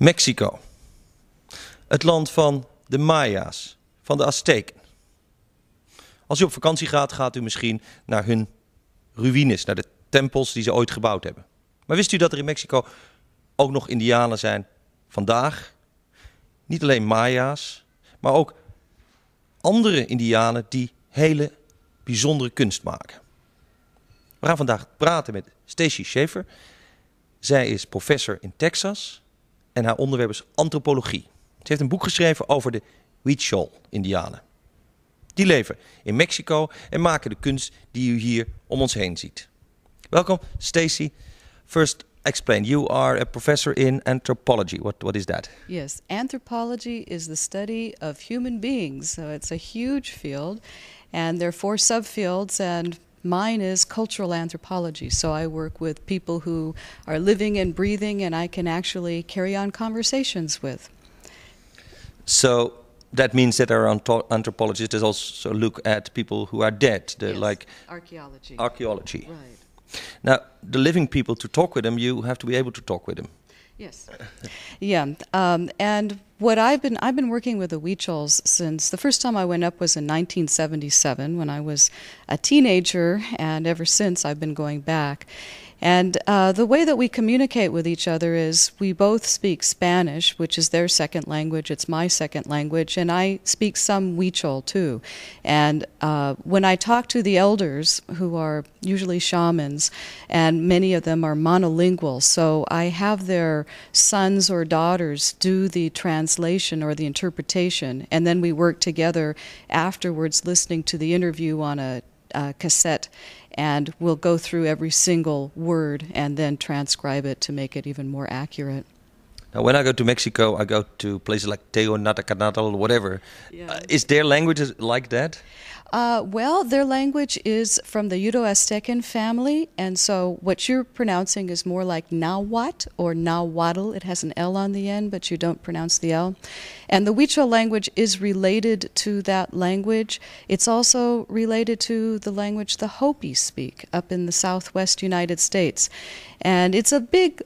Mexico. Het land van de Maya's, van de Azteken. Als u op vakantie gaat, gaat u misschien naar hun ruïnes, naar de tempels die ze ooit gebouwd hebben. Maar wist u dat er in Mexico ook nog Indianen zijn vandaag? Niet alleen Maya's, maar ook andere Indianen die hele bijzondere kunst maken. We gaan vandaag praten met Stacey Schaefer. Zij is professor in Texas en haar onderwerp is antropologie. Ze heeft een boek geschreven over de Huichol-Indianen. Die leven in Mexico en maken de kunst die u hier om ons heen ziet. Welkom, Stacey. First, explain. You are a professor in anthropology. What is that? Yes, anthropology is the study of human beings. So it's a huge field, and there are 4 subfields, and mine is cultural anthropology. So I work with people who are living and breathing, and I can actually carry on conversations with. So that means that our anthropologists also look at people who are dead, Yes, like archaeology. archaeology. Right. Now, the living people, to talk with them, you have to be able to talk with them. Yes. Yeah. And what I've been working with the Huichols since the first time I went up was in 1977 when I was a teenager, and ever since I've been going back. And the way that we communicate with each other is we both speak Spanish, which is their second language. It's my second language, and I speak some Huichol too. And when I talk to the elders, who are usually shamans, and many of them are monolingual, so I have their sons or daughters do the translation or the interpretation, and then we work together afterwards listening to the interview on a cassette, and we'll go through every single word and then transcribe it to make it even more accurate. Now, when I go to Mexico, I go to places like Teonatacanatl, whatever. Yeah. Is their language like that? Well, their language is from the Uto-Aztecan family, and so what you're pronouncing is more like Nahuatl or Nahuatl. It has an L on the end, but you don't pronounce the L. And the Huichol language is related to that language. It's also related to the language the Hopi speak up in the southwest United States. And it's a big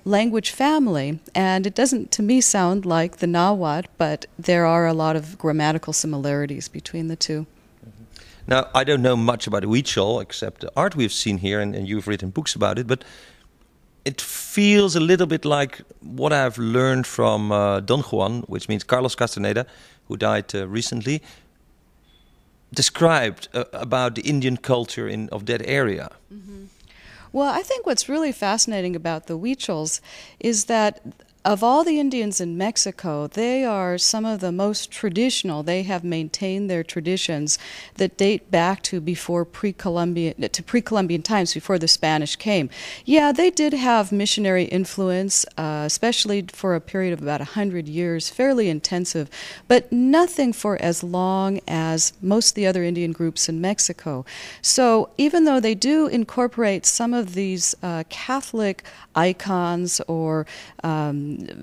language family, and it doesn't, to me, sound like the Nahuatl, but there are a lot of grammatical similarities between the two. Now, I don't know much about Huichol, except the art we've seen here, and you've written books about it, but it feels a little bit like what I've learned from Don Juan, which means Carlos Castaneda, who died recently, described about the Indian culture of that area. Mm-hmm. Well, I think what's really fascinating about the Huichols is that of all the Indians in Mexico, they are some of the most traditional. They have maintained their traditions that date back to pre-Columbian times, before the Spanish came. Yeah, they did have missionary influence, especially for a period of about 100 years, fairly intensive, but nothing for as long as most of the other Indian groups in Mexico. So even though they do incorporate some of these Catholic icons or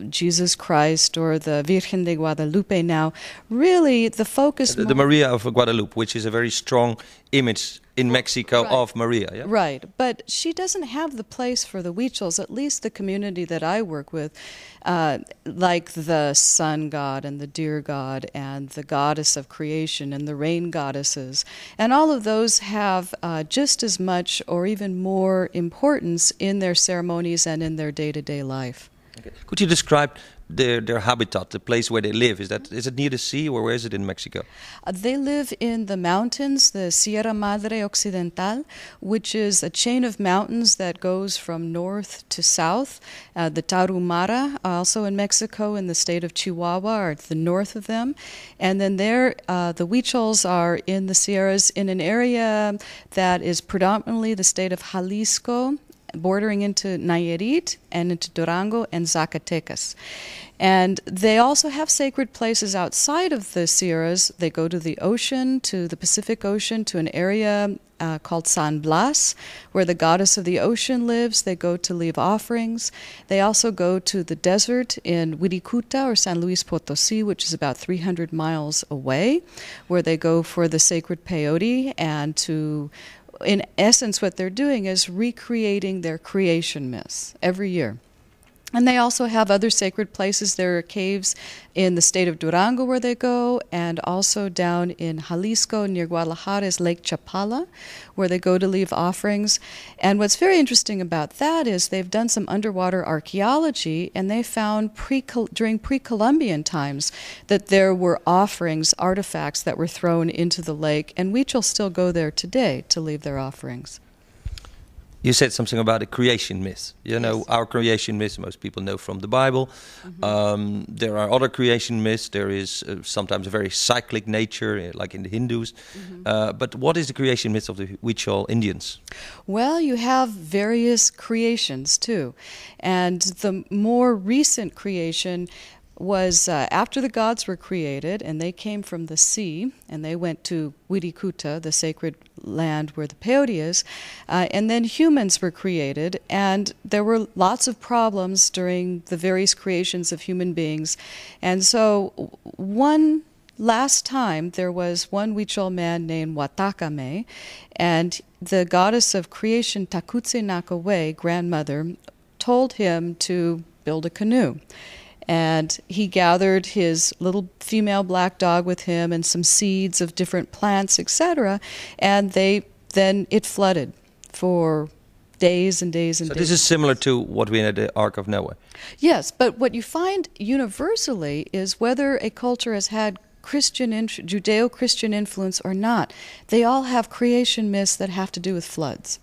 Jesus Christ or the Virgen de Guadalupe now, really the focus... The Maria of Guadalupe, which is a very strong image in Mexico right. of Maria. Yeah? Right, but she doesn't have the place for the Huichols, at least the community that I work with, like the sun god and the deer god and the goddess of creation and the rain goddesses. And all of those have just as much or even more importance in their ceremonies and in their day-to-day life. Okay. Could you describe their habitat, the place where they live? Is it near the sea, or where is it in Mexico? They live in the mountains, the Sierra Madre Occidental, which is a chain of mountains that goes from north to south. The Tarahumara, also in Mexico, in the state of Chihuahua, are to the north of them. And then the Huichols are in the Sierras in an area that is predominantly the state of Jalisco, bordering into Nayarit and into Durango and Zacatecas. And they also have sacred places outside of the Sierras. They go to the ocean, to the Pacific Ocean, to an area called San Blas, where the goddess of the ocean lives. They go to leave offerings. They also go to the desert in Wirikuta or San Luis Potosi, which is about 300 miles away, where they go for the sacred peyote and to... In essence, what they're doing is recreating their creation myths every year. And they also have other sacred places. There are caves in the state of Durango where they go, and also down in Jalisco near Guadalajara is Lake Chapala, where they go to leave offerings. And what's very interesting about that is they've done some underwater archaeology, and they found during pre-Columbian times that there were offerings, artifacts that were thrown into the lake, and Huichol still go there today to leave their offerings. You said something about a creation myth. You know, Yes. our creation myth, most people know from the Bible. There are other creation myths. There is sometimes a very cyclic nature, like in the Hindus. But what is the creation myth of the Huichol Indians? Well, you have various creations too. And the more recent creation was after the gods were created, and they came from the sea, and they went to Wirikuta, the sacred land where the peyote is, and then humans were created, and there were lots of problems during the various creations of human beings. And so last time there was one Huichol man named Watakame, and the goddess of creation, Takutse Nakawe, grandmother, told him to build a canoe. And he gathered his little female black dog with him and some seeds of different plants, etc. And then it flooded for days and days and days. So this is similar to what we had at the Ark of Noah. Yes, but what you find universally is whether a culture has had Judeo-Christian influence or not, they all have creation myths that have to do with floods.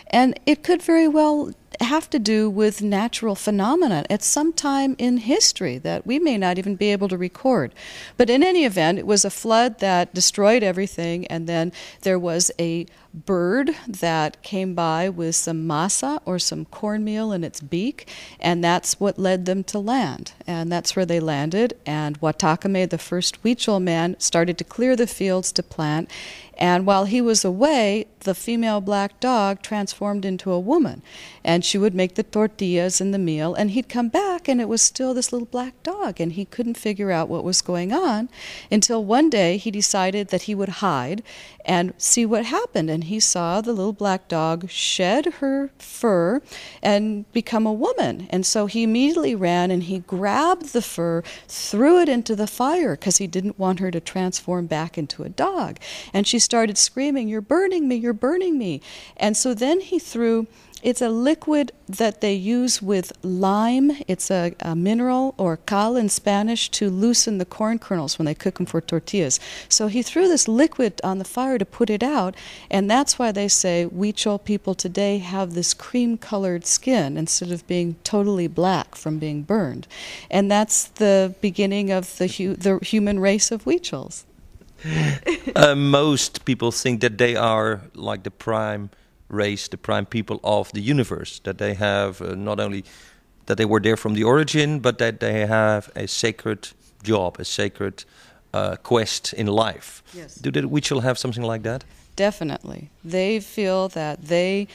And it could very well have to do with natural phenomena at some time in history that we may not even be able to record. But in any event, it was a flood that destroyed everything, and then there was a bird that came by with some masa or some cornmeal in its beak, and that's what led them to land. And that's where they landed, and Watakame, the first Huichol man, started to clear the fields to plant. And while he was away, the female black dog transformed into a woman. And she would make the tortillas and the meal, and he'd come back, and it was still this little black dog, and he couldn't figure out what was going on until one day he decided that he would hide and see what happened. And he saw the little black dog shed her fur and become a woman. And so he immediately ran and he grabbed the fur, threw it into the fire because he didn't want her to transform back into a dog. And she started screaming, "You're burning me, you're burning me." And so then he threw, it's a liquid that they use with lime. It's a mineral, or cal in Spanish, to loosen the corn kernels when they cook them for tortillas. So he threw this liquid on the fire to put it out, and that's why they say Huichol people today have this cream-colored skin instead of being totally black from being burned. And that's the beginning of the human race of Huichols. Most people think that they are like the prime race, the prime people of the universe, that they have not only that they were there from the origin, but that they have a sacred job, a sacred quest in life. Yes. Do the Huichol have something like that? Definitely. They feel that they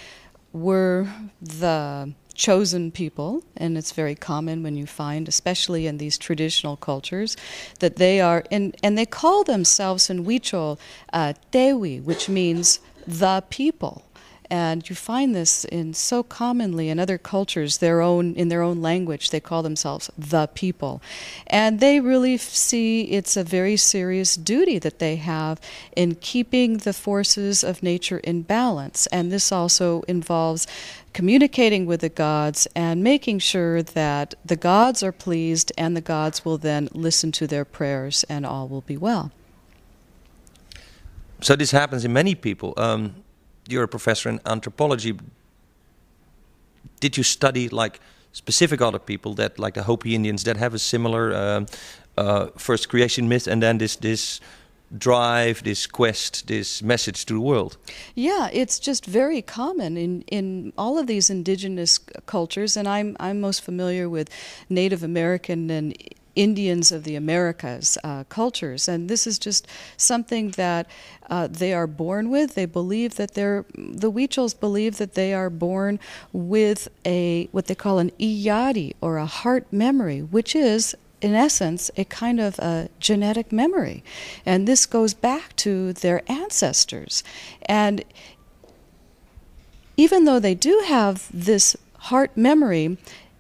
were the chosen people, and it's very common when you find, especially in these traditional cultures, that they are, and they call themselves in Huichol Tewi, which means the people. And you find this in so commonly in other cultures, in their own language, they call themselves the people. And they really see it's a very serious duty that they have in keeping the forces of nature in balance. And this also involves communicating with the gods and making sure that the gods are pleased, and the gods will then listen to their prayers, and all will be well. So this happens in many people. You're a professor in anthropology. Did you study like specific other people, that like the Hopi Indians, that have a similar first creation myth, and then this drive, this quest, this message to the world? Yeah, it's just very common in all of these indigenous cultures, and I'm most familiar with Native American and Indians of the Americas cultures, and this is just something that they are born with. They believe that the Huichols believe that they are born with what they call an iyari, or a heart memory, which is in essence a kind of a genetic memory, and this goes back to their ancestors. And even though they do have this heart memory,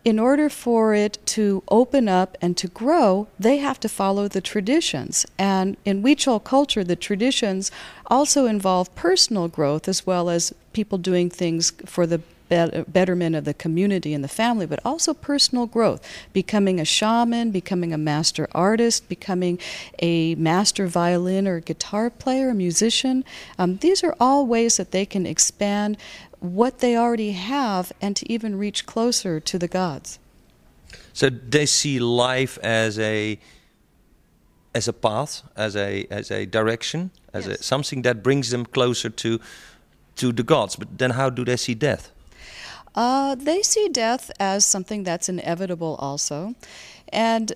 in order for it to open up and to grow, they have to follow the traditions. And in Huichol culture, the traditions also involve personal growth as well as people doing things for the betterment of the community and the family, but also personal growth, becoming a shaman, becoming a master artist, becoming a master violin or guitar player, a musician. These are all ways that they can expand what they already have and to even reach closer to the gods. So they see life as a path, as a direction, as Yes. something that brings them closer to the gods. But then how do they see death? They see death as something that's inevitable also. And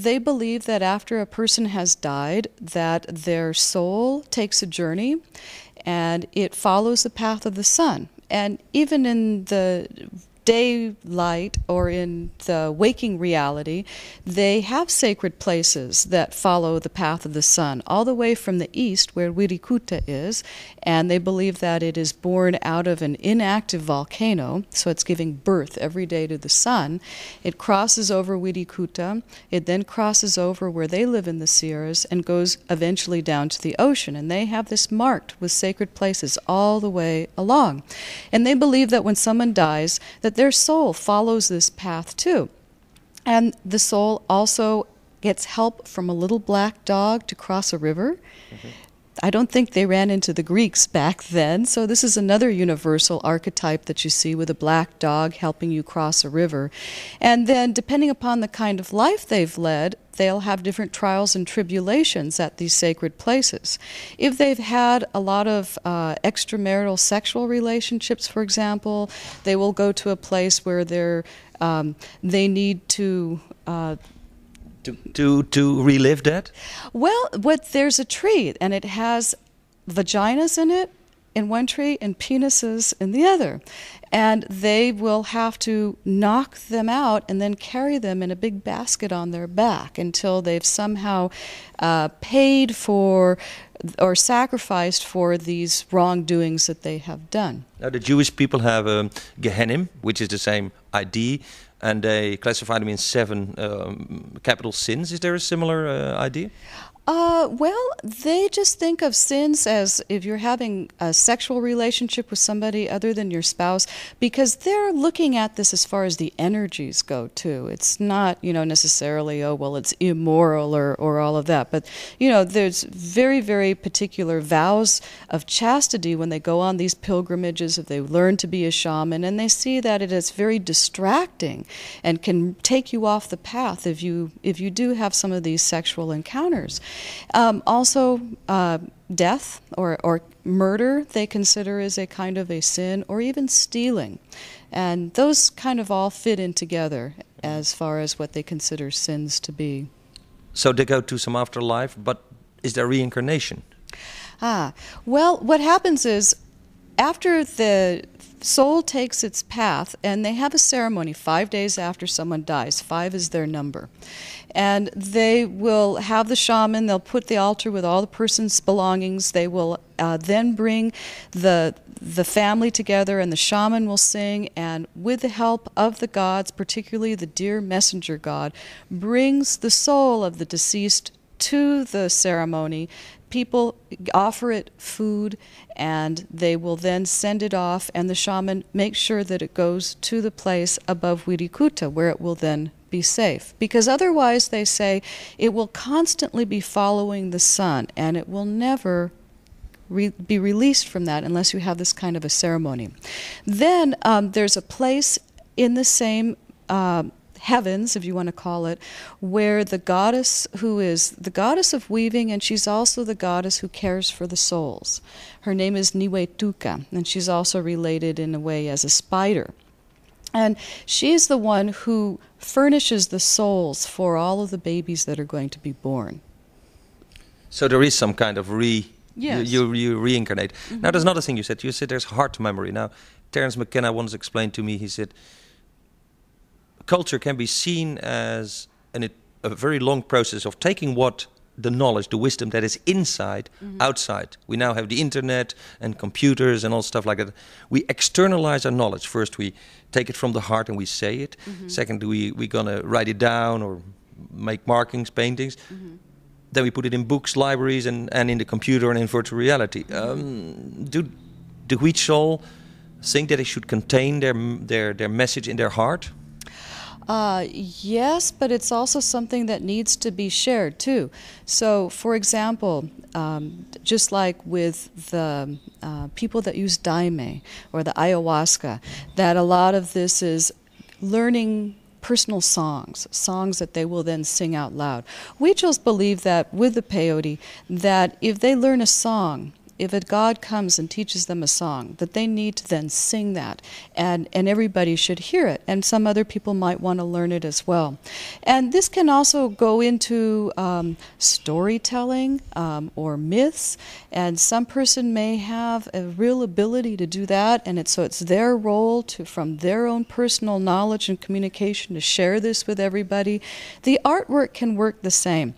they believe that after a person has died, that their soul takes a journey and it follows the path of the sun. And even in the daylight or in the waking reality, they have sacred places that follow the path of the sun, all the way from the east where Wirikuta is, and they believe that it is born out of an inactive volcano, so it's giving birth every day to the sun. It crosses over Wirikuta, it then crosses over where they live in the Sierras and goes eventually down to the ocean, and they have this marked with sacred places all the way along. And they believe that when someone dies, that their soul follows this path too. And the soul also gets help from a little black dog to cross a river. Mm-hmm. I don't think they ran into the Greeks back then, so this is another universal archetype that you see with a black dog helping you cross a river. And then, depending upon the kind of life they've led, they'll have different trials and tribulations at these sacred places. If they've had a lot of extramarital sexual relationships, for example, they will go to a place where they need to relive that? Well, there's a tree, and it has vaginas in it in one tree and penises in the other. And they will have to knock them out and then carry them in a big basket on their back until they've somehow paid for or sacrificed for these wrongdoings that they have done. Now, the Jewish people have Gehenim, which is the same idea, and they classify them in 7 capital sins. Is there a similar idea? Well, they just think of sins as if you're having a sexual relationship with somebody other than your spouse, because they're looking at this as far as the energies go too. It's not, necessarily, oh, well, it's immoral or all of that. But, there's very, very particular vows of chastity when they go on these pilgrimages, if they learn to be a shaman, and they see that it is very distracting and can take you off the path if you do have some of these sexual encounters. Also, death or murder they consider as a kind of a sin, or even stealing. And those kind of all fit in together as far as what they consider sins to be. So they go to some afterlife, but is there reincarnation? Well, what happens is after the soul takes its path, and they have a ceremony 5 days after someone dies. 5 is their number. And they will have the shaman, they'll put the altar with all the person's belongings, they will then bring the family together, and the shaman will sing, and with the help of the gods, particularly the dear messenger god, brings the soul of the deceased to the ceremony. People offer it food, and they will then send it off, and the shaman makes sure that it goes to the place above Wirikuta, where it will then be safe. Because otherwise, they say, it will constantly be following the sun, and it will never be released from that unless you have this kind of a ceremony. Then there's a place in the same heavens, if you want to call it, where the goddess, who is the goddess of weaving, and she's also the goddess who cares for the souls. Her name is Niwetuka, and she's also related in a way as a spider. And she's the one who furnishes the souls for all of the babies that are going to be born. So there is some kind of Yes. you reincarnate. Mm-hmm. Now, there's another thing you said. You said there's heart memory. Now, Terence McKenna once explained to me, he said, culture can be seen as a very long process of taking what the knowledge, the wisdom that is inside, outside. We now have the internet and computers and all stuff like that. We externalize our knowledge. First, we take it from the heart and we say it. Second, we're going to write it down or make markings, paintings. Then we put it in books, libraries, and in the computer and in virtual reality. Do Huichol think that it should contain their message in their heart? Yes, but it's also something that needs to be shared too. So, for example, just like with the people that use daime or the ayahuasca, that a lot of this is learning personal songs that they will then sing out loud. Huichols believe that with the peyote, that if they learn a song, if a god comes and teaches them a song, that they need to then sing that, and everybody should hear it, and some other people might want to learn it as well. And this can also go into storytelling or myths, and some person may have a real ability to do that, and so it's their role to, from their own personal knowledge and communication, to share this with everybody. The artwork can work the same.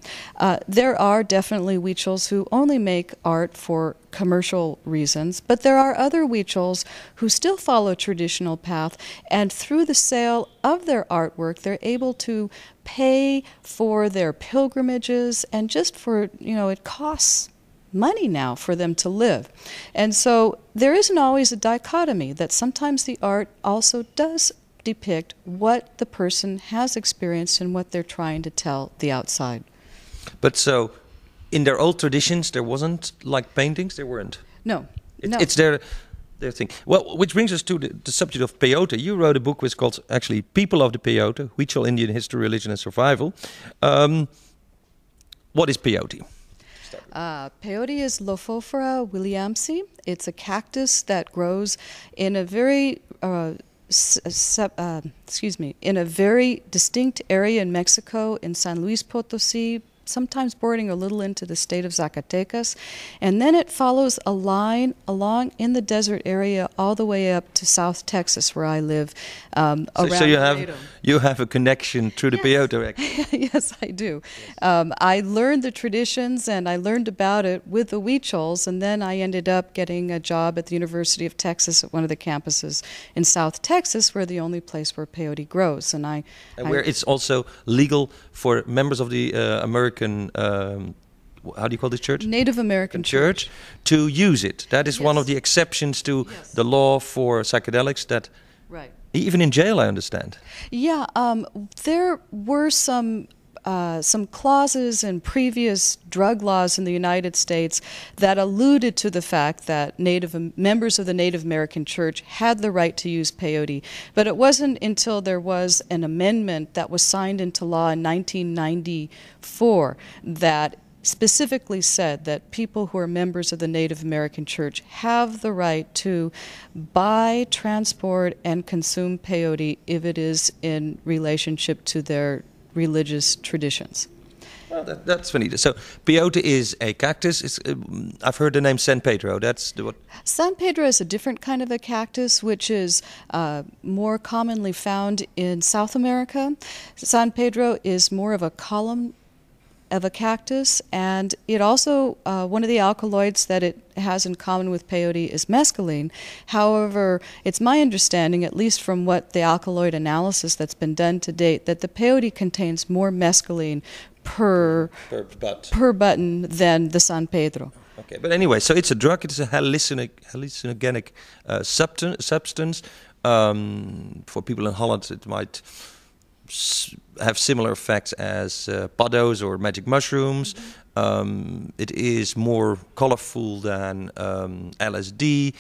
There are definitely Huichols who only make art for commercial reasons, but there are other Huichols who still follow traditional path, and through the sale of their artwork, they're able to pay for their pilgrimages, and just for, it costs money now for them to live. And so there isn't always a dichotomy, that sometimes the art also does depict what the person has experienced and what they're trying to tell the outside. But so, in their old traditions, there wasn't like paintings? There weren't? No. It's their thing. Well, which brings us to the subject of peyote. You wrote a book which is called, actually, People of the Peyote, Huichol Indian History, Religion and Survival. What is peyote? Peyote is Lophophora williamsi. It's a cactus that grows in a very in a very distinct area in Mexico, in San Luis Potosí, sometimes bordering a little into the state of Zacatecas, and then it follows a line along in the desert area all the way up to South Texas, where I live. So you have a connection through the peyote. Yes, I do. Yes. I learned the traditions and I learned about it with the Huichols, and then I ended up getting a job at the University of Texas at one of the campuses in South Texas, where the only place where peyote grows, and where it's also legal for members of the American, how do you call this church? Native American Church to use it. That is one of the exceptions to the law for psychedelics. That even in jail, I understand. Yeah, there were some clauses in previous drug laws in the United States that alluded to the fact that members of the Native American Church had the right to use peyote. But it wasn't until there was an amendment that was signed into law in 1994 that specifically said that people who are members of the Native American Church have the right to buy, transport, and consume peyote if it is in relationship to their religious traditions. Well, that's funny. So peyote is a cactus. I've heard the name San Pedro. That's what. San Pedro is a different kind of a cactus, which is more commonly found in South America. San Pedro is more of a column of a cactus, and it also, one of the alkaloids that it has in common with peyote is mescaline. However, it's my understanding, at least from what the alkaloid analysis that's been done to date, that the peyote contains more mescaline per button than the San Pedro. Okay, but anyway, so it's a drug. It's a hallucinogenic substance. For people in Holland, it might have similar effects as paddo's or magic mushrooms. It is more colorful than LSD.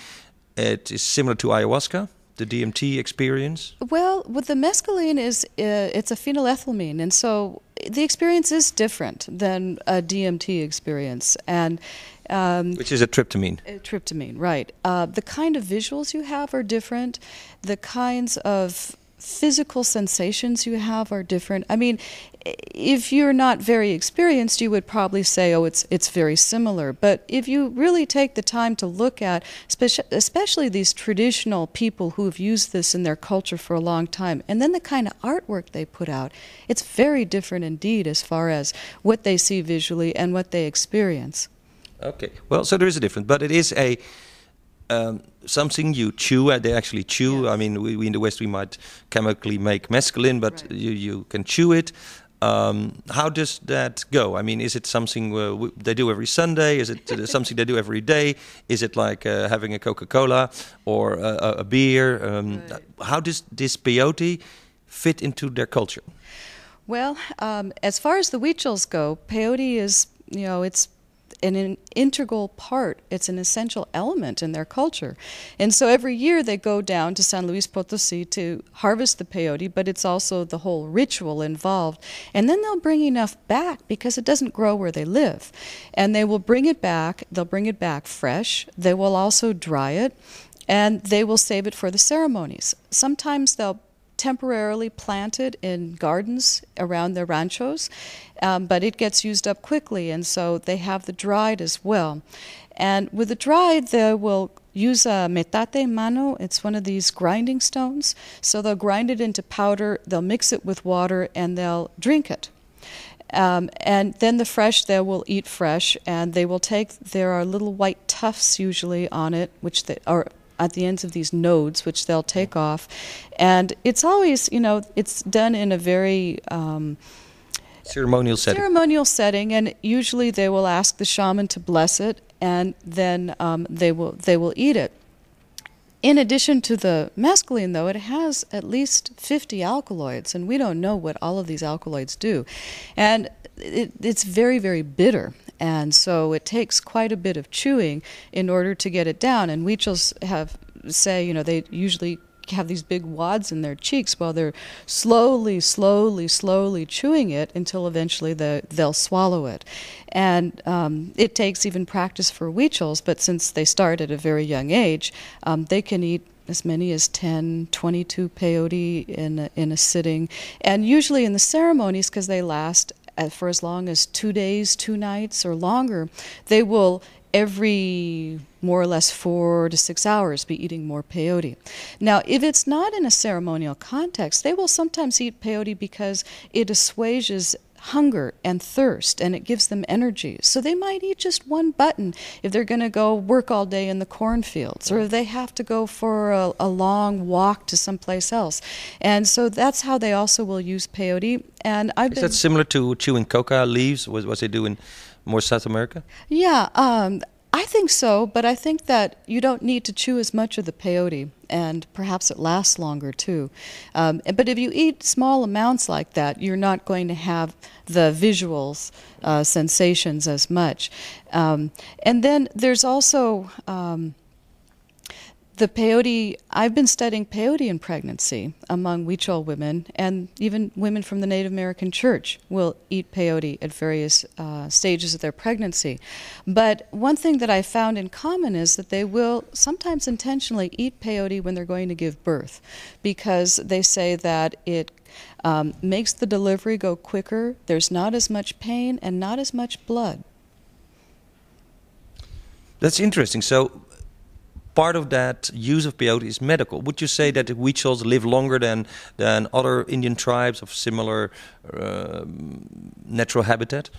It is similar to ayahuasca, the DMT experience. Well, with the mescaline, it's a phenylethylamine, and so the experience is different than a DMT experience. And which is a tryptamine. Tryptamine, right. The kind of visuals you have are different. The kinds of physical sensations you have are different. I mean, if you're not very experienced, you would probably say, oh, it's very similar. But if you really take the time to look at, especially these traditional people who have used this in their culture for a long time, and then the kind of artwork they put out, it's very different indeed as far as what they see visually and what they experience. Okay, well, so there is a difference, but it is a something you chew. They actually chew. Yes. I mean, we in the West we might chemically make mescaline, but Right. you can chew it. How does that go? I mean, is it something they do every Sunday? Is it something they do every day? Is it like having a Coca-Cola or a beer? Right. How does this peyote fit into their culture? Well, as far as the Huichols go, peyote is, it's an integral part. It's an essential element in their culture. And so every year they go down to San Luis Potosí to harvest the peyote, but it's also the whole ritual involved. And then they'll bring enough back because it doesn't grow where they live. And they will bring it back. They'll bring it back fresh. They will also dry it, and they will save it for the ceremonies. Sometimes they'll temporarily planted in gardens around their ranchos, but it gets used up quickly, and so they have the dried as well. And with the dried, they will use a metate mano. It's one of these grinding stones. So they'll grind it into powder, they'll mix it with water, and they'll drink it. And then the fresh they will eat fresh, and they will there are little white tufts usually on it, which they are at the ends of these nodes, which they'll take off. And it's always, it's done in a very Ceremonial setting. And usually they will ask the shaman to bless it, and then they will eat it. In addition to the mescaline, though, it has at least 50 alkaloids, and we don't know what all of these alkaloids do. And it's very, very bitter, and so it takes quite a bit of chewing in order to get it down. And Huichols say, they usually have these big wads in their cheeks while they're slowly chewing it until eventually they'll swallow it. And it takes even practice for Huichols, but since they start at a very young age, they can eat as many as 10, 22 peyote in a sitting. And usually in the ceremonies, because they last for as long as 2 days, 2 nights, or longer, they will every more or less 4 to 6 hours be eating more peyote. Now, if it's not in a ceremonial context, they will sometimes eat peyote because it assuages hunger and thirst, and it gives them energy. So they might eat just one button if they're going to go work all day in the cornfields, or if they have to go for a long walk to someplace else. And so that's how they also will use peyote. And Is that similar to chewing coca leaves? Was they do in more South America? Yeah, I think so, but I think that you don't need to chew as much of the peyote, and perhaps it lasts longer too. But if you eat small amounts like that, you're not going to have the visuals, sensations as much. And then there's also the peyote. I've been studying peyote in pregnancy among Huichol women, and even women from the Native American Church will eat peyote at various stages of their pregnancy. But one thing that I found in common is that they will sometimes intentionally eat peyote when they're going to give birth, because they say that it makes the delivery go quicker, there's not as much pain, and not as much blood. That's interesting. So part of that use of peyote is medical. Would you say that the Huichols live longer than other Indian tribes of similar natural habitat?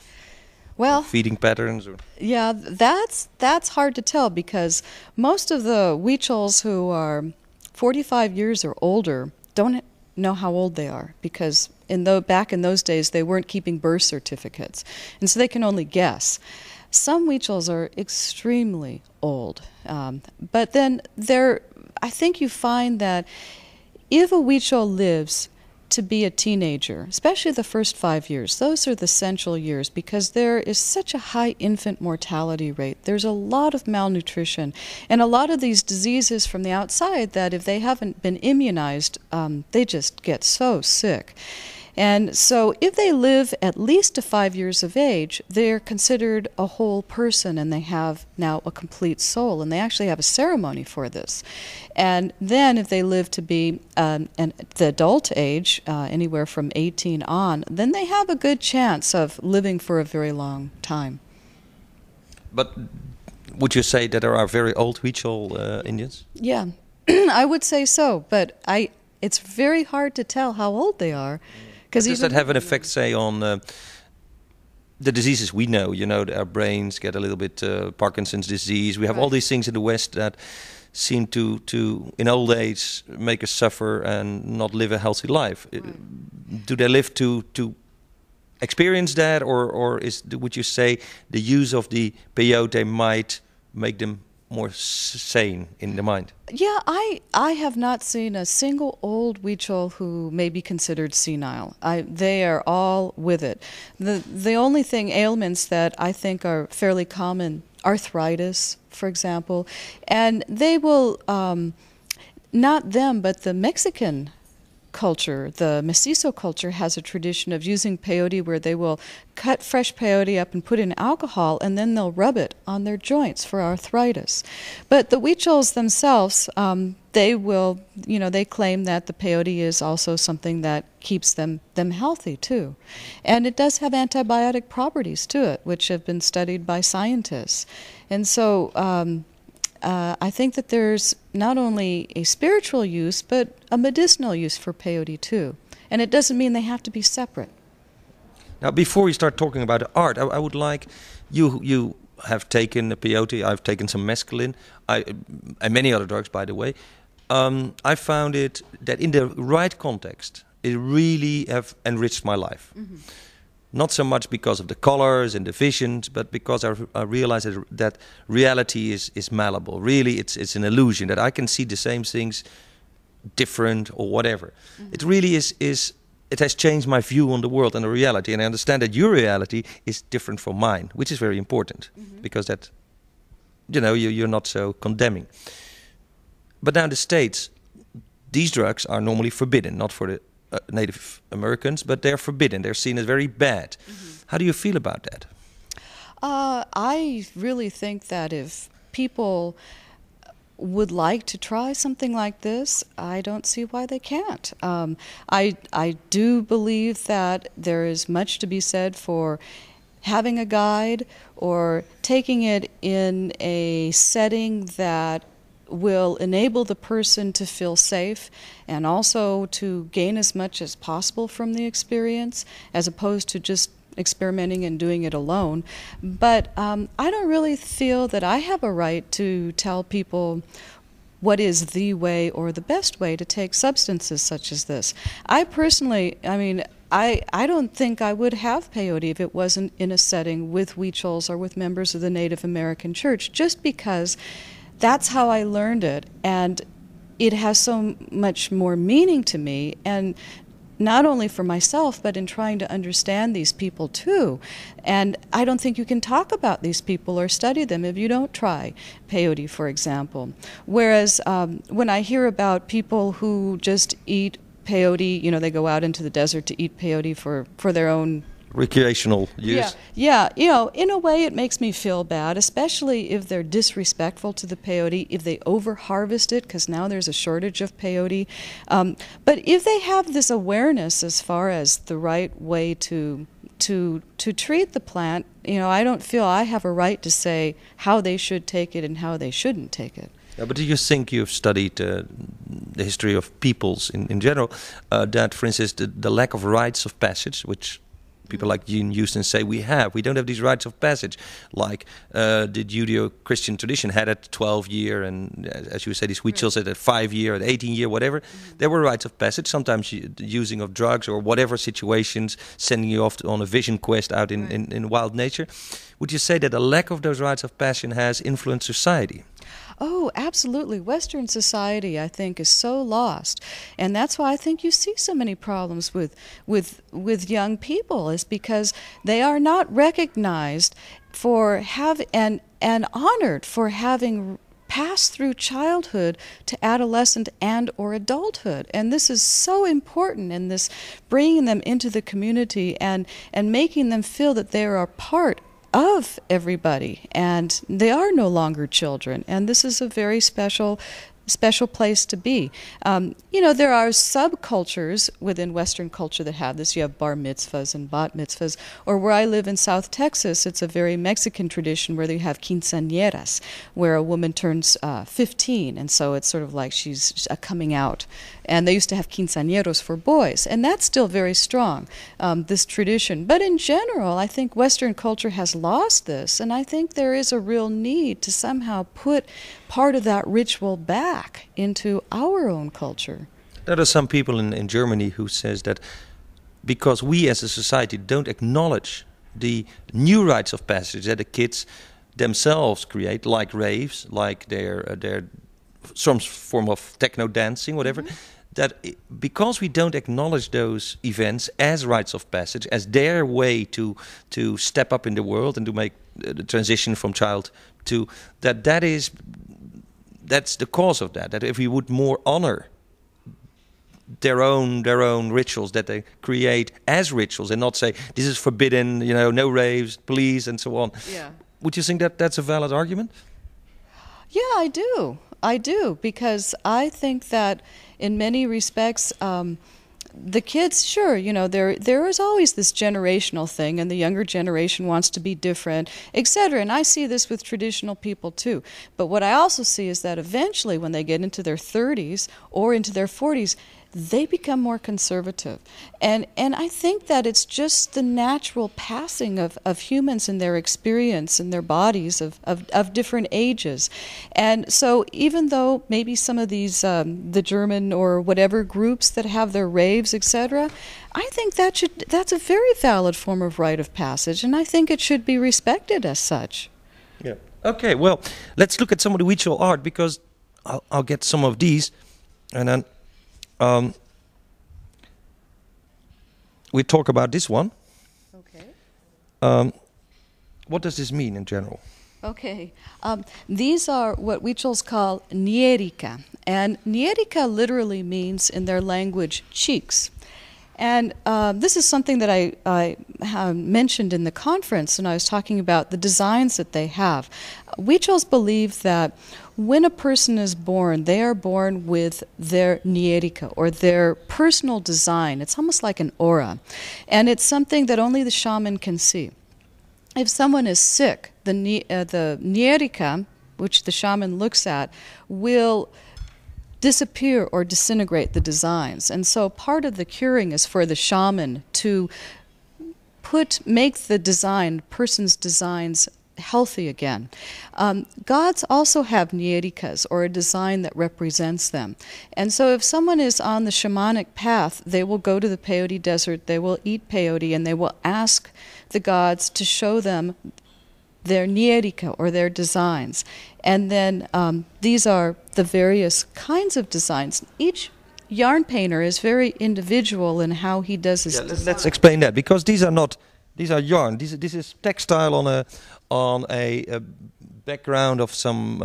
Well, feeding patterns? Or? Yeah, that's hard to tell, because most of the Huichols who are 45 years or older don't know how old they are, because back in those days they weren't keeping birth certificates, and so they can only guess. Some Huichols are extremely old, but then I think you find that if a Huichol lives to be a teenager, especially the first 5 years, those are the essential years, because there is such a high infant mortality rate. There's a lot of malnutrition and a lot of these diseases from the outside that if they haven't been immunized, they just get so sick. And so if they live at least to 5 years of age, they're considered a whole person, and they have now a complete soul, and they actually have a ceremony for this. And then if they live to be the adult age, anywhere from 18 on, then they have a good chance of living for a very long time. But would you say that there are very old Huichol Indians? Yeah, I would say so, but it's very hard to tell how old they are. Does that have an effect, say, on the diseases we know? You know, our brains get a little bit Parkinson's disease. We have all these things in the West that seem to in old age make us suffer and not live a healthy life. Do they live to experience that, or would you say the use of the peyote might make them more sane in the mind? Yeah, I have not seen a single old Huichol who may be considered senile. They are all with it. The only ailments that I think are fairly common, arthritis, for example, and they will, not them, but the Mexican culture, the mestizo culture, has a tradition of using peyote where they will cut fresh peyote up and put in alcohol, and then they'll rub it on their joints for arthritis. But the Huichols themselves, they will, they claim that the peyote is also something that keeps them healthy too. And it does have antibiotic properties to it, which have been studied by scientists. And so I think that there's not only a spiritual use, but a medicinal use for peyote too. And it doesn't mean they have to be separate. Now, before we start talking about the art, I would like, you have taken the peyote, I've taken some mescaline, and many other drugs, by the way. I found it that in the right context, it really have enriched my life. Mm-hmm. Not so much because of the colors and the visions, but because I realized that reality is malleable. Really, it's an illusion, that I can see the same things different or whatever. Mm-hmm. It really is. It has changed my view on the world and the reality. And I understand that your reality is different from mine, which is very important. Mm-hmm. Because that, you're not so condemning. But now in the States, these drugs are normally forbidden, not for the Native Americans, but they're forbidden. They're seen as very bad. Mm-hmm. How do you feel about that? I really think that if people would like to try something like this, I don't see why they can't. I do believe that there is much to be said for having a guide or taking it in a setting that will enable the person to feel safe and also to gain as much as possible from the experience, as opposed to just experimenting and doing it alone. But I don't really feel that I have a right to tell people what is the way or the best way to take substances such as this. I personally, I don't think I would have peyote if it wasn't in a setting with Huichols or with members of the Native American Church, just because that's how I learned it, and it has so much more meaning to me, and not only for myself, but in trying to understand these people too. And I don't think you can talk about these people or study them if you don't try peyote, for example. Whereas when I hear about people who just eat peyote, they go out into the desert to eat peyote for their own recreational use. Yeah. In a way it makes me feel bad, especially if they're disrespectful to the peyote, if they over-harvest it, because now there's a shortage of peyote. But if they have this awareness as far as the right way to treat the plant, I don't feel I have a right to say how they should take it and how they shouldn't take it. Yeah, but do you think you've studied the history of peoples in general, that, for instance, the lack of rites of passage, which people like Gene Houston say we don't have these rites of passage, like the Judeo-Christian tradition had at 12-year, and as you say, these Huichols had at 5-year, at 18-year, whatever. Mm-hmm. There were rites of passage, sometimes the using of drugs or whatever situations, sending you off on a vision quest out in wild nature. Would you say that a lack of those rites of passage has influenced society? Oh, absolutely. Western society, I think, is so lost. And that's why I think you see so many problems with young people, is because they are not recognized for and honored for having pass through childhood to adolescent and or adulthood. And this is so important in this bringing them into the community and making them feel that they are part of everybody and they are no longer children. And this is a very special place to be. You know, there are subcultures within Western culture that have this. You have bar mitzvahs and bat mitzvahs. Or where I live in South Texas, it's a very Mexican tradition where they have quinceañeras, where a woman turns 15, and so it's sort of like she's coming out. And they used to have quinceañeros for boys, and that's still very strong, this tradition. But in general, I think Western culture has lost this, and I think there is a real need to somehow put part of that ritual back into our own culture. There are some people in Germany who says that because we as a society don't acknowledge the new rites of passage that the kids themselves create, like raves, like their some form of techno dancing, whatever, that because we don't acknowledge those events as rites of passage, as their way to step up in the world and to make the transition from child to that's the cause of that. That if we would more honor their own rituals that they create as rituals and not say this is forbidden, you know, no raves, please, and so on. Yeah. Would you think that that's a valid argument? Yeah, I do. I do, because I think that in many respects, the kids, sure, you know, there is always this generational thing, and the younger generation wants to be different, etc. And I see this with traditional people too. But what I also see is that eventually, when they get into their 30s or into their 40s, they become more conservative. And I think that it's just the natural passing of humans in their experience and their bodies of different ages. And so even though maybe some of these, the German or whatever groups that have their raves, etc., I think that's a very valid form of rite of passage, and I think it should be respected as such. Yeah. Okay, well, let's look at some of the Huichol art, because I'll get some of these, and then we talk about this one. Okay. What does this mean in general? Okay. These are what Huichols call nierica. And nierica literally means, in their language, cheeks. And this is something that I mentioned in the conference, and I was talking about the designs that they have. Huichols believe that when a person is born, they are born with their nierica, or their personal design. It's almost like an aura. And it's something that only the shaman can see. If someone is sick, the nierica, which the shaman looks at, will disappear or disintegrate the designs. And so part of the curing is for the shaman to make the person's designs healthy again. Gods also have niericas, or a design that represents them. And so if someone is on the shamanic path, they will go to the peyote desert, they will eat peyote, and they will ask the gods to show them their nierica, or their designs. And then these are the various kinds of designs. Each yarn painter is very individual in how he does his design. Let's explain that, because these are yarn. This is textile on a background of some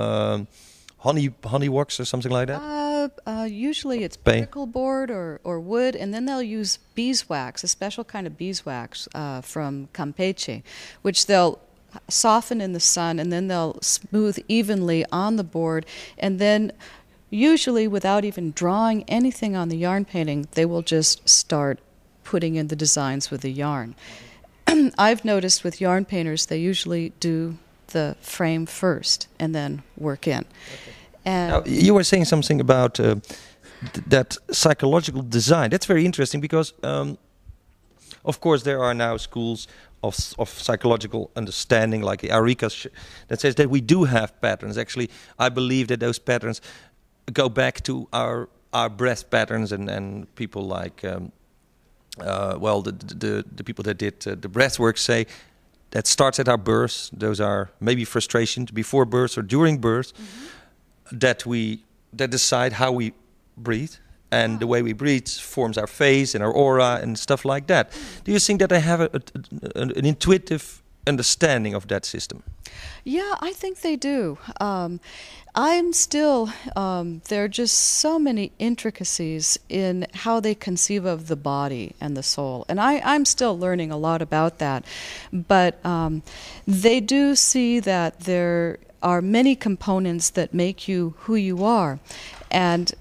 honey wax or something like that. Usually it's particle board or wood, and then they'll use beeswax, a special kind of beeswax from Campeche, which they'll soften in the sun, and then they'll smooth evenly on the board, and then usually without even drawing anything on the yarn painting, they will just start putting in the designs with the yarn. I've noticed with yarn painters, they usually do the frame first and then work in. Okay. And now, you were saying something about that psychological design. That's very interesting, because of course there are now schools of psychological understanding, like Arika, that says that we do have patterns. Actually, I believe that those patterns go back to our breath patterns, and people like the people that did the breath work say that starts at our birth. Those are maybe frustrations before birth or during birth, that decide how we breathe. And the way we breathe forms our face and our aura and stuff like that. Do you think that they have an intuitive understanding of that system? Yeah, I think they do. I'm still, there are just so many intricacies in how they conceive of the body and the soul. And I'm still learning a lot about that. But they do see that there are many components that make you who you are. And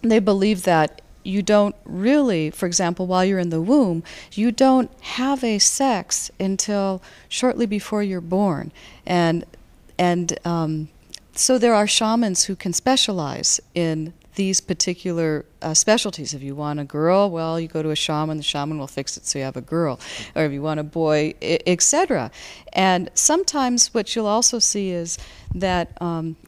they believe that you don't really, for example, while you're in the womb, you don't have a sex until shortly before you're born. And so there are shamans who can specialize in these particular specialties. If you want a girl, well, you go to a shaman, the shaman will fix it so you have a girl. Or if you want a boy, etc. And sometimes what you'll also see is that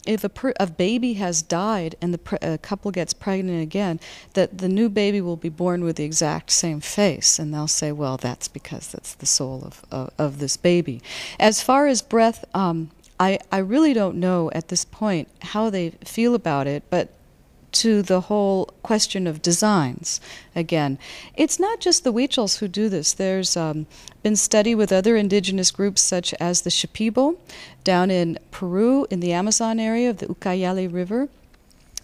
if a baby has died and a couple gets pregnant again, that the new baby will be born with the exact same face. And they'll say, well, that's because that's the soul of this baby. As far as breath, I really don't know at this point how they feel about it, but to the whole question of designs, again, it's not just the Huichols who do this. There's been study with other indigenous groups such as the Shipibo down in Peru in the Amazon area of the Ucayali River.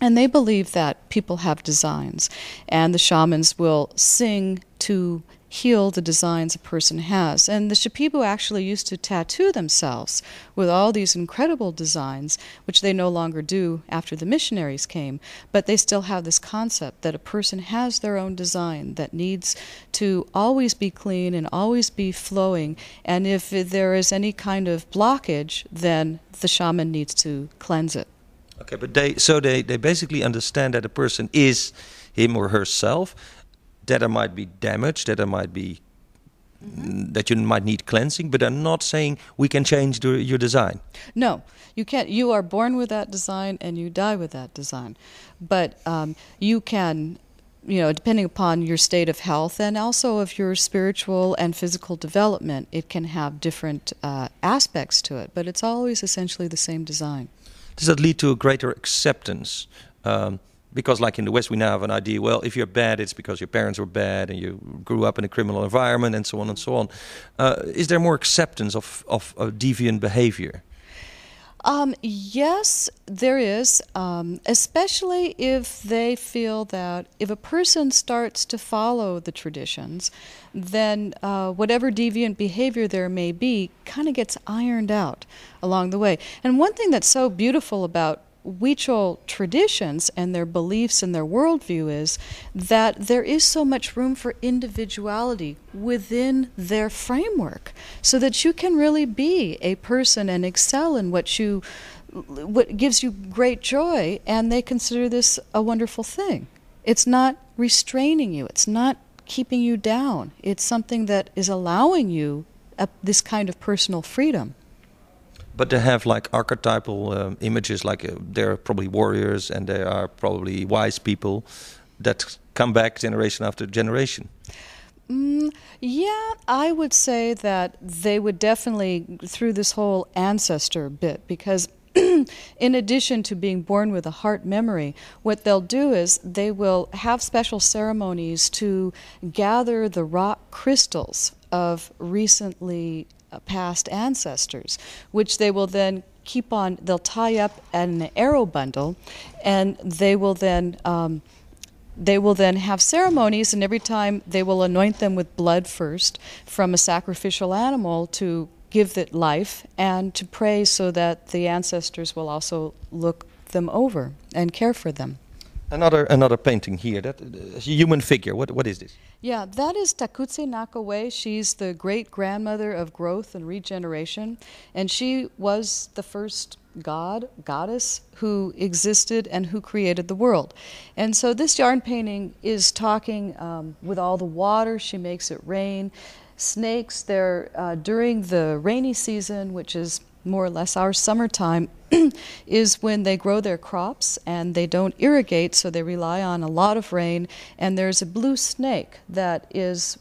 And they believe that people have designs, and the shamans will sing to heal the designs a person has. And the Shipibo actually used to tattoo themselves with all these incredible designs, which they no longer do after the missionaries came. But they still have this concept that a person has their own design that needs to always be clean and always be flowing. And if there is any kind of blockage, then the shaman needs to cleanse it. Okay, but they basically understand that a person is him or herself, that there might be damage, that there might be that you might need cleansing, but they're not saying we can change your design. No, you can't. You are born with that design and you die with that design. But you can, depending upon your state of health and also of your spiritual and physical development, it can have different aspects to it. But it's always essentially the same design. Does that lead to a greater acceptance? Because like in the West, we now have an idea, well, if you're bad, it's because your parents were bad and you grew up in a criminal environment and so on and so on. Is there more acceptance of deviant behavior? Yes, there is, especially if they feel that if a person starts to follow the traditions, then whatever deviant behavior there may be kind of gets ironed out along the way. And one thing that's so beautiful about Huichol traditions and their beliefs and their worldview is that there is so much room for individuality within their framework, so that you can really be a person and excel in what gives you great joy, and they consider this a wonderful thing. It's not restraining you, it's not keeping you down, it's something that is allowing you this kind of personal freedom. But they have like archetypal images, like they're probably warriors and they are probably wise people that come back generation after generation. Yeah, I would say that they would definitely, through this whole ancestor bit, because in addition to being born with a heart memory, what they'll do is they will have special ceremonies to gather the rock crystals of recently past ancestors, which they will then they'll tie up in an arrow bundle, and they will then have ceremonies, and every time they will anoint them with blood first from a sacrificial animal to give it life and to pray so that the ancestors will also look them over and care for them. Another painting here, that a human figure. What is this? Yeah, that is Takutse Nakawe. She's the great-grandmother of growth and regeneration, and she was the first goddess who existed and who created the world. And so this yarn painting is talking with all the water. She makes it rain. Snakes, during the rainy season, which is more or less our summertime, is when they grow their crops and they don't irrigate, so they rely on a lot of rain. And there's a blue snake that is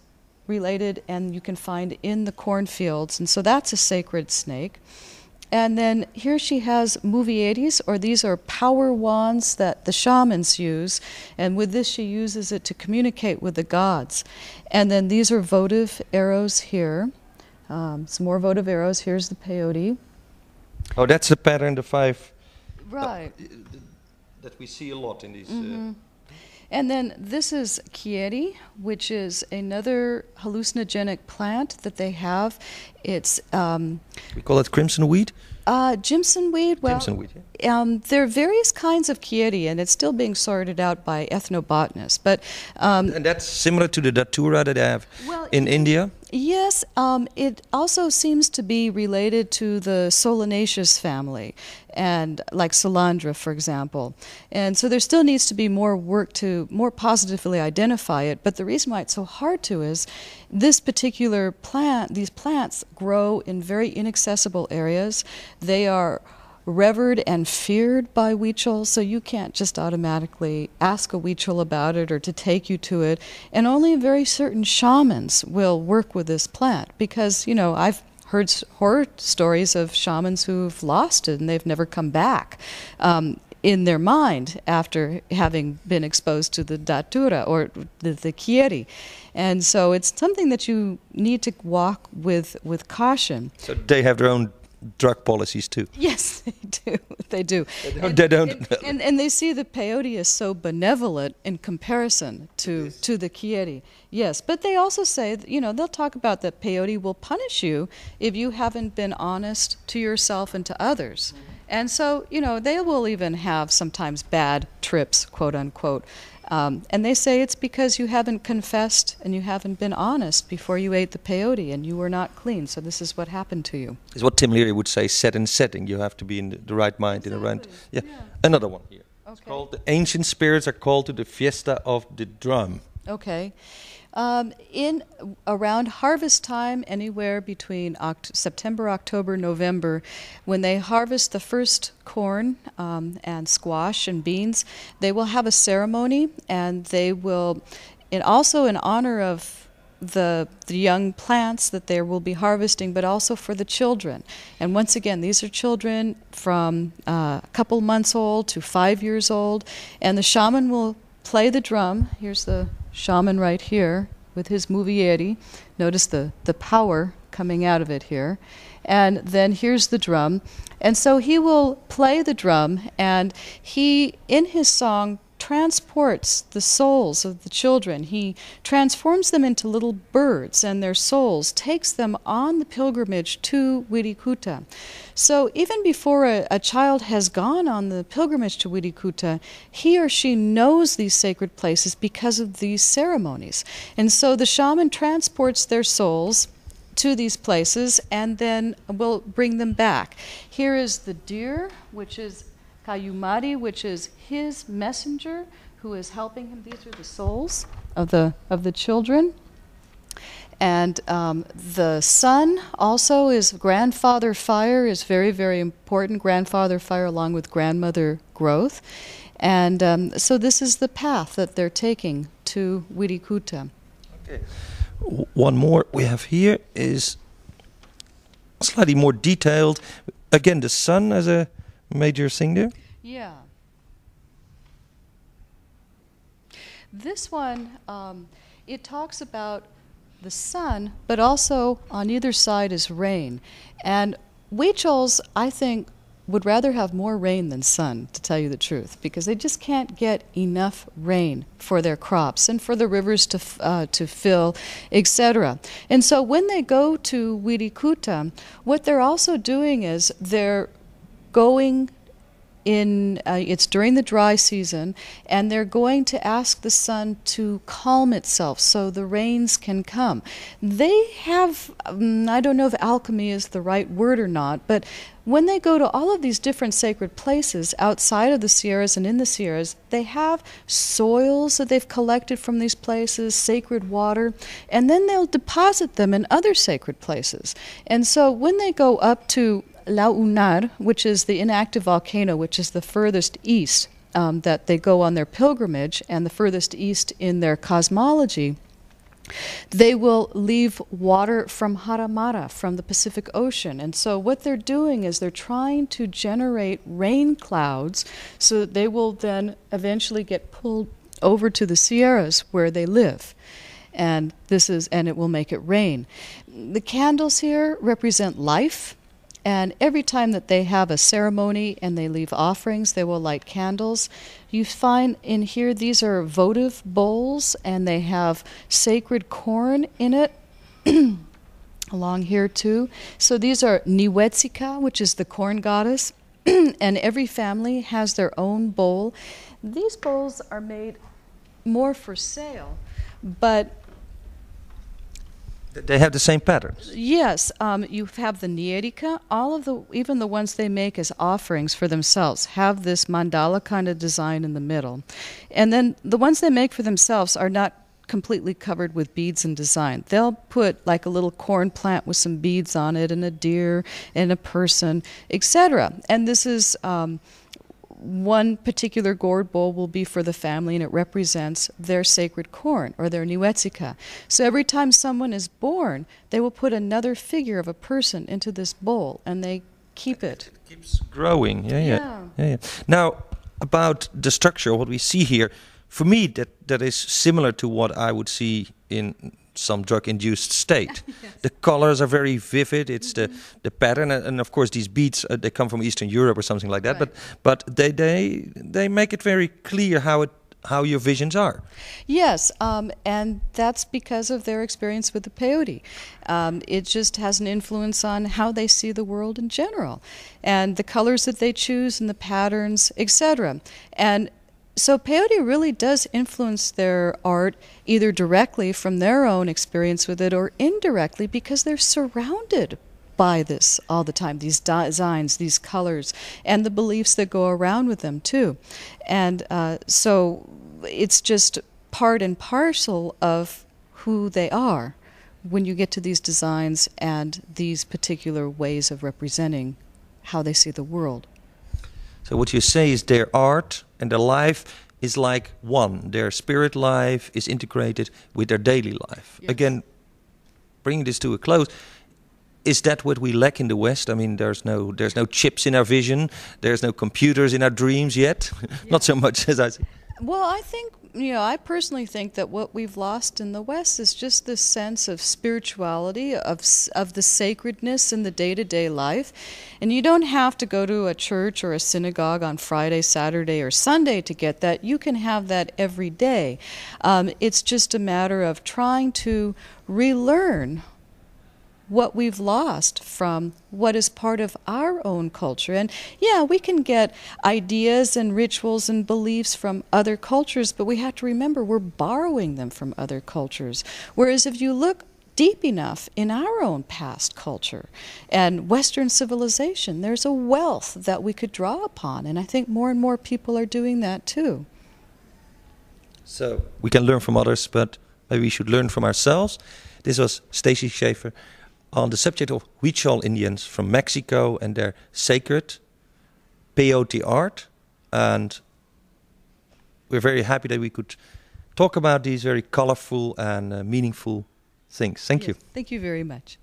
related and you can find in the cornfields, and so that's a sacred snake. And then here she has muvieris, or these are power wands that the shamans use, and with this she uses it to communicate with the gods. And then these are votive arrows here. Some more votive arrows. Here's the peyote. Oh, that's the pattern, the 5 Right. that we see a lot in these. And then this is kieri, which is another hallucinogenic plant that they have. It's We call it crimson weed. Jimson weed. Well, Crimson weed, yeah. there are various kinds of kieri, and it's still being sorted out by ethnobotanists. But And that's similar to the datura that they have in India. yes, it also seems to be related to the solanaceous family, and like Solandra, for example. And so there still needs to be more work to more positively identify it. But the reason why it's so hard to is this particular plant, these plants grow in very inaccessible areas. They are revered and feared by Huichol, so you can't just automatically ask a Huichol about it or to take you to it. And only very certain shamans will work with this plant because, you know, I've heard horror stories of shamans who've lost it and they've never come back in their mind after having been exposed to the datura or the kieri. And so it's something that you need to walk with caution. So they have their own drug policies too. Yes, they do. They do. They don't. And they see the peyote as so benevolent in comparison to the kieri. Yes, but they also say, you know, they'll talk about that peyote will punish you if you haven't been honest to yourself and to others. And so, you know, they will even have sometimes bad trips, quote unquote. And they say it's because you haven't confessed and you haven't been honest before you ate the peyote and you were not clean. So this is what happened to you. It's what Tim Leary would say, set and setting. You have to be in the right mind, in the right... Yeah. Another one here. Okay. It's called, the ancient spirits are called to the fiesta of the drum. Okay. In around harvest time, anywhere between September, October, November, when they harvest the first corn and squash and beans, they will have a ceremony, and they will, and also in honor of the young plants that they will be harvesting, but also for the children. And once again, these are children from a couple months old to 5 years old, and the shaman will play the drum. Here's the shaman right here with his movieri. Notice the power coming out of it here. And then here's the drum. And so he will play the drum, and he, in his song, transports the souls of the children. He transforms them into little birds, and their souls takes them on the pilgrimage to Wirikuta. So even before a child has gone on the pilgrimage to Wirikuta, he or she knows these sacred places because of these ceremonies. And so the shaman transports their souls to these places and then will bring them back. Here is the deer, which is Kayumari, which is his messenger who is helping him. These are the souls of the children. And the sun also is grandfather fire, is very, very important. Grandfather fire along with grandmother growth. And so this is the path that they're taking to Wirikuta. Okay. One more we have here is slightly more detailed. Again, the sun as a major thing there? Yeah. This one, it talks about the sun, but also on either side is rain. And Huichols, I think, would rather have more rain than sun, to tell you the truth, because they just can't get enough rain for their crops and for the rivers to fill, etc. And so when they go to Wirikuta, what they're also doing is they're going in, it's during the dry season, and they're going to ask the sun to calm itself so the rains can come. They have, I don't know if alchemy is the right word or not, but when they go to all of these different sacred places outside of the Sierras and in the Sierras, they have soils that they've collected from these places, sacred water, and then they'll deposit them in other sacred places. And so when they go up to Launar, which is the inactive volcano, which is the furthest east that they go on their pilgrimage and the furthest east in their cosmology, they will leave water from Haramara, from the Pacific Ocean. And so what they're doing is they're trying to generate rain clouds so that they will then eventually get pulled over to the Sierras where they live. and it will make it rain. The candles here represent life. And every time that they have a ceremony and they leave offerings, they will light candles. You find in here, these are votive bowls, and they have sacred corn in it, along here too. So these are Niwetsika, which is the corn goddess, and every family has their own bowl. These bowls are made more for sale, but they have the same patterns. yes, you have the Nierika. Even the ones they make as offerings for themselves have this mandala kind of design in the middle. And then the ones they make for themselves are not completely covered with beads and design. They'll put like a little corn plant with some beads on it, and a deer, and a person, etc. And this is one particular gourd bowl will be for the family, and it represents their sacred corn, or their niwetsika. So every time someone is born, they will put another figure of a person into this bowl, and they keep it. It keeps growing. Yeah. Now, about the structure, what we see here, for me, that is similar to what I would see in some drug-induced state. Yes. The colors are very vivid. It's the pattern, and of course these beads they come from Eastern Europe or something like that. Right. But they make it very clear how your visions are. Yes, and that's because of their experience with the peyote. It just has an influence on how they see the world in general, and the colors that they choose, and the patterns, etc. And so peyote really does influence their art, either directly from their own experience with it, or indirectly because they're surrounded by this all the time, these designs, these colors, and the beliefs that go around with them too. And so it's just part and parcel of who they are when you get to these designs and these particular ways of representing how they see the world. So what you say is their art and their life is like one. Their spirit life is integrated with their daily life. Yes. Again, bringing this to a close, is that what we lack in the West? I mean, there's no chips in our vision. There's no computers in our dreams yet. Not so much as I say. Well, I think, I personally think that what we've lost in the West is just this sense of spirituality, of the sacredness in the day-to-day life. And you don't have to go to a church or a synagogue on Friday, Saturday, or Sunday to get that. You can have that every day. It's just a matter of trying to relearn what we've lost from what is part of our own culture. And yeah, we can get ideas and rituals and beliefs from other cultures, but we have to remember we're borrowing them from other cultures. Whereas if you look deep enough in our own past culture and Western civilization, there's a wealth that we could draw upon. And I think more and more people are doing that too. So we can learn from others, but maybe we should learn from ourselves. This was Stacey Schaefer on the subject of Huichol Indians from Mexico and their sacred peyote art. And we're very happy that we could talk about these very colorful and meaningful things. Thank you. Thank you very much.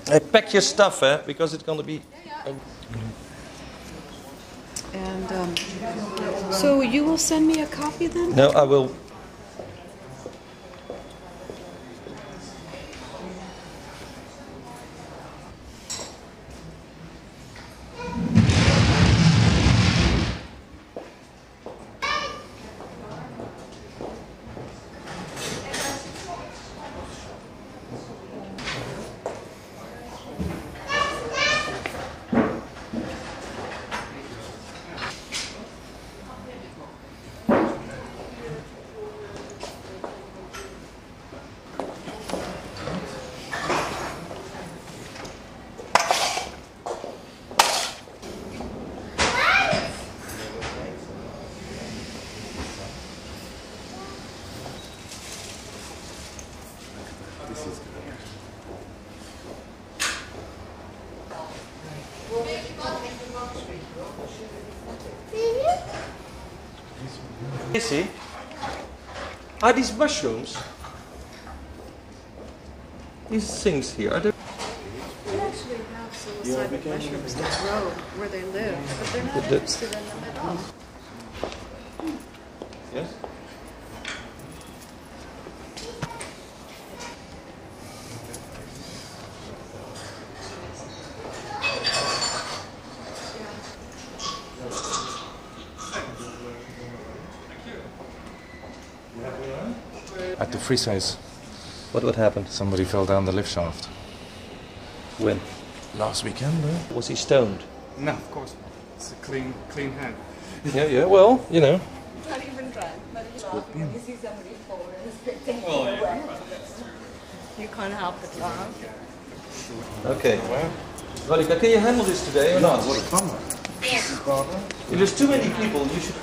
Hey, pack your stuff, because it's going to be... And so you will send me a copy then? No, I will... Stacey, are these mushrooms? These things here, are they? They actually have psilocybin mushrooms that grow where they live, but they're not interested in them at all. Yes? At the free size, What would happen? somebody fell down the lift shaft. When? Last weekend, Was he stoned? No, of course not. It's a clean head. Yeah, well, you know. Not even drunk, but it's laughing when you see somebody fall and it's spectacular. You can't help but laugh. Okay. Radhika, can you handle this today or not? What a bummer. If there's too many people, you should...